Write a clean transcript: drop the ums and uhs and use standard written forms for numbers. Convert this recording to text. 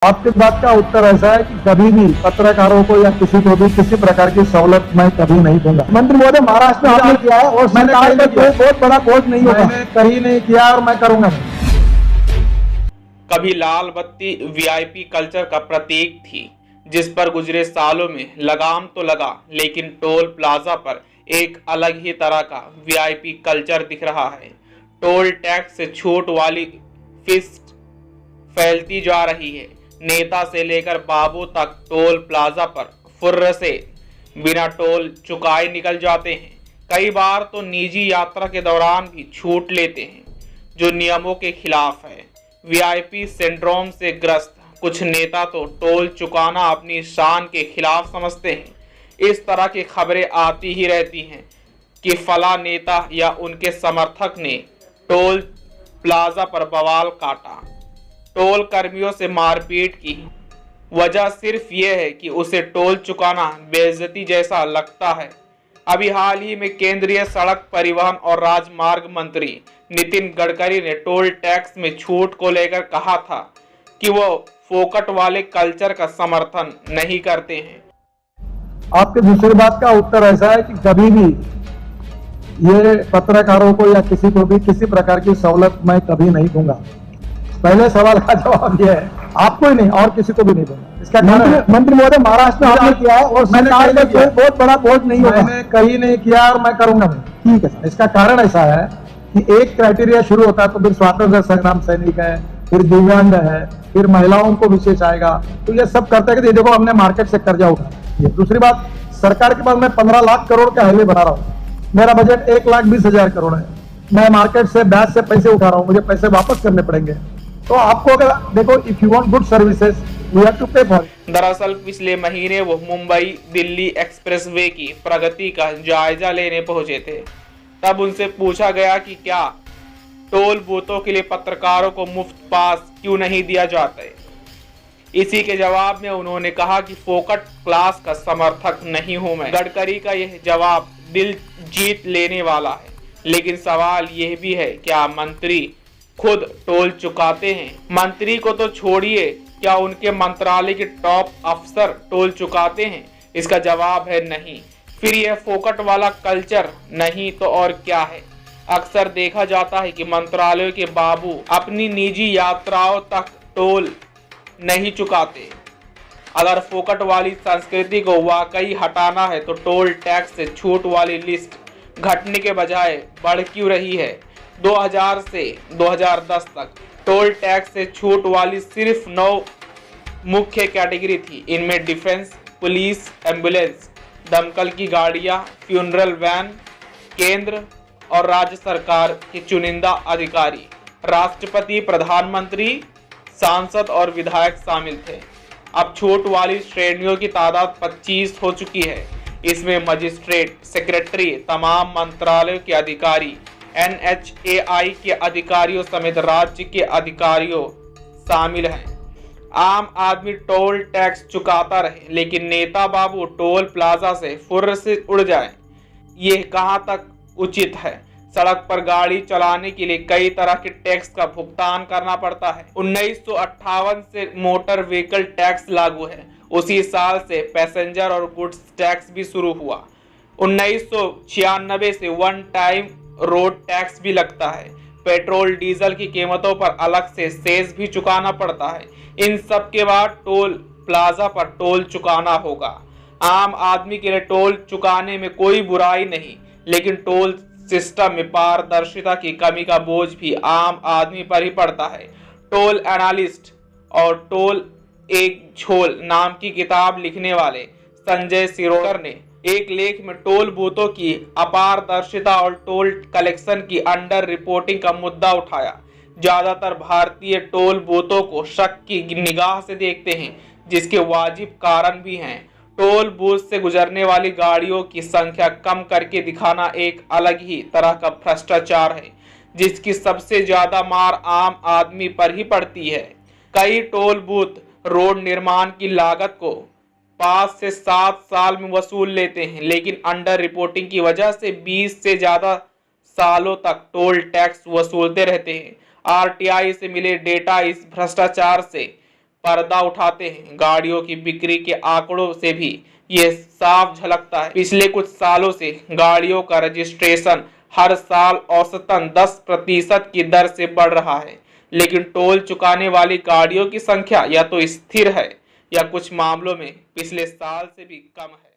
आपकी बात का उत्तर ऐसा है कि कभी भी पत्रकारों को या किसी को भी किसी प्रकार की सहूलत मैं कभी नहीं दूंगा। मंत्री महोदय, महाराष्ट्र में आपने किया है और सरकार पर कोई बहुत बड़ा बोझ नहीं होगा। मैंने कहीं नहीं किया और मैं करूंगा नहीं। कभी लाल बत्ती वीआईपी कल्चर का प्रतीक थी, जिस पर गुजरे सालों में लगाम तो लगा, लेकिन टोल प्लाजा पर एक अलग ही तरह का वीआईपी कल्चर दिख रहा है। टोल टैक्स से छूट वाली फिस्ट फैलती जा रही है। नेता से लेकर बाबू तक टोल प्लाजा पर फुर्र से बिना टोल चुकाए निकल जाते हैं। कई बार तो निजी यात्रा के दौरान भी छूट लेते हैं, जो नियमों के खिलाफ है। वीआईपी सिंड्रोम से ग्रस्त कुछ नेता तो टोल चुकाना अपनी शान के खिलाफ समझते हैं। इस तरह की खबरें आती ही रहती हैं कि फला नेता या उनके समर्थक ने टोल प्लाजा पर बवाल काटा, टोल कर्मियों से मारपीट की। वजह सिर्फ ये है कि उसे टोल चुकाना बेइज्जती जैसा लगता है। अभी हाल ही में केंद्रीय सड़क परिवहन और राजमार्ग मंत्री नितिन गडकरी ने टोल टैक्स में छूट को लेकर कहा था कि वो फोकट वाले कल्चर का समर्थन नहीं करते हैं। आपके दूसरी बात का उत्तर ऐसा है कि कभी भी ये पत्रकारों को या किसी को भी किसी प्रकार की सहूलत मैं कभी नहीं दूंगा। पहले सवाल का जवाब यह है, आपको ही नहीं और किसी को भी नहीं दूंगा। इसका मंत्री महोदय, महाराष्ट्र में आपने किया है और सरकार पर कोई बहुत बड़ा बोझ नहीं होगा। मैंने कहीं नहीं किया और मैं करूंगा नहीं। ठीक है सर। इसका कारण ऐसा है कि एक क्राइटेरिया शुरू होता है तो फिर स्वतंत्रता संग्राम सैनिक है, फिर दिव्यांग है, फिर महिलाओं को विशेष आएगा, तो ये सब करते हैं कि देखो हमने मार्केट से कर्जा उठा। दूसरी बात, सरकार के पास मैं 15 लाख करोड़ का हाईवे बना रहा हूँ, मेरा बजट 1,20,000 करोड़ है। मैं मार्केट से ब्याज से पैसे उठा रहा हूँ, मुझे पैसे वापस करने पड़ेंगे। तो आपको अगर देखो, if you want good services you have to pay for it. दरअसल पिछले महीने वो मुंबई दिल्ली एक्सप्रेसवे की प्रगति का जायजा लेने पहुंचे थे। तब उनसे पूछा गया कि क्या टोल बूथों के लिए पत्रकारों को मुफ्त पास क्यों नहीं दिया जाता है। इसी के जवाब में उन्होंने कहा कि फोकट क्लास का समर्थक नहीं हूं मैं। गडकरी का यह जवाब दिल जीत लेने वाला है, लेकिन सवाल यह भी है, क्या मंत्री खुद टोल चुकाते हैं? मंत्री को तो छोड़िए, क्या उनके मंत्रालय के टॉप अफसर टोल चुकाते हैं? इसका जवाब है नहीं। फिर यह फोकट वाला कल्चर नहीं तो और क्या है? अक्सर देखा जाता है कि मंत्रालयों के बाबू अपनी निजी यात्राओं तक टोल नहीं चुकाते। अगर फोकट वाली संस्कृति को वाकई हटाना है तो टोल टैक्स से छूट वाली लिस्ट घटने के बजाय बढ़ क्यों रही है? 2000 से 2010 तक टोल टैक्स से छूट वाली सिर्फ 9 मुख्य कैटेगरी थी। इनमें डिफेंस, पुलिस, एम्बुलेंस, दमकल की गाड़ियां, फ्यूनरल वैन, केंद्र और राज्य सरकार के चुनिंदा अधिकारी, राष्ट्रपति, प्रधानमंत्री, सांसद और विधायक शामिल थे। अब छूट वाली श्रेणियों की तादाद 25 हो चुकी है। इसमें मजिस्ट्रेट, सेक्रेटरी, तमाम मंत्रालयों के अधिकारी, NHAI के अधिकारियों समेत राज्य के अधिकारियों शामिल हैं। आम आदमी टोल टैक्स चुकाता रहे, लेकिन नेता बाबू टोल प्लाजा से फुर्र से उड़ जाए, ये कहां तक उचित है? सड़क पर गाड़ी चलाने के लिए कई तरह के टैक्स का भुगतान करना पड़ता है। 1958 से मोटर व्हीकल टैक्स लागू है। उसी साल से पैसेंजर और गुड्स टैक्स भी शुरू हुआ। 1996 से वन टाइम रोड टैक्स भी लगता है। पेट्रोल डीजल की कीमतों पर अलग से सेस भी चुकाना पड़ता है। इन सब के बाद टोल प्लाजा पर टोल चुकाना होगा। आम आदमी के लिए टोल चुकाने में कोई बुराई नहीं, लेकिन टोल सिस्टम में पारदर्शिता की कमी का बोझ भी आम आदमी पर ही पड़ता है। टोल एनालिस्ट और टोल एक झोल नाम की किताब लिखने वाले संजय सिरोकर ने एक लेख में टोल बूथों की अपारदर्शिता और टोल कलेक्शन की अंडर रिपोर्टिंग का मुद्दा उठाया। ज्यादातर भारतीय टोल बूथों को शक की निगाह से देखते हैं, जिसके वाजिब कारण भी हैं। टोल बूथ से गुजरने वाली गाड़ियों की संख्या कम करके दिखाना एक अलग ही तरह का भ्रष्टाचार है, जिसकी सबसे ज्यादा मार आम आदमी पर ही पड़ती है। कई टोल बूथ रोड निर्माण की लागत को 5 से 7 साल में वसूल लेते हैं, लेकिन अंडर रिपोर्टिंग की वजह से 20 से ज्यादा सालों तक टोल टैक्स वसूलते रहते हैं। RTI से मिले डेटा इस भ्रष्टाचार से पर्दा उठाते हैं, गाड़ियों की बिक्री के आंकड़ों से भी ये साफ झलकता है। पिछले कुछ सालों से गाड़ियों का रजिस्ट्रेशन हर साल औसतन 10% की दर से बढ़ रहा है, लेकिन टोल चुकाने वाली गाड़ियों की संख्या या तो स्थिर है या कुछ मामलों में पिछले साल से भी कम है।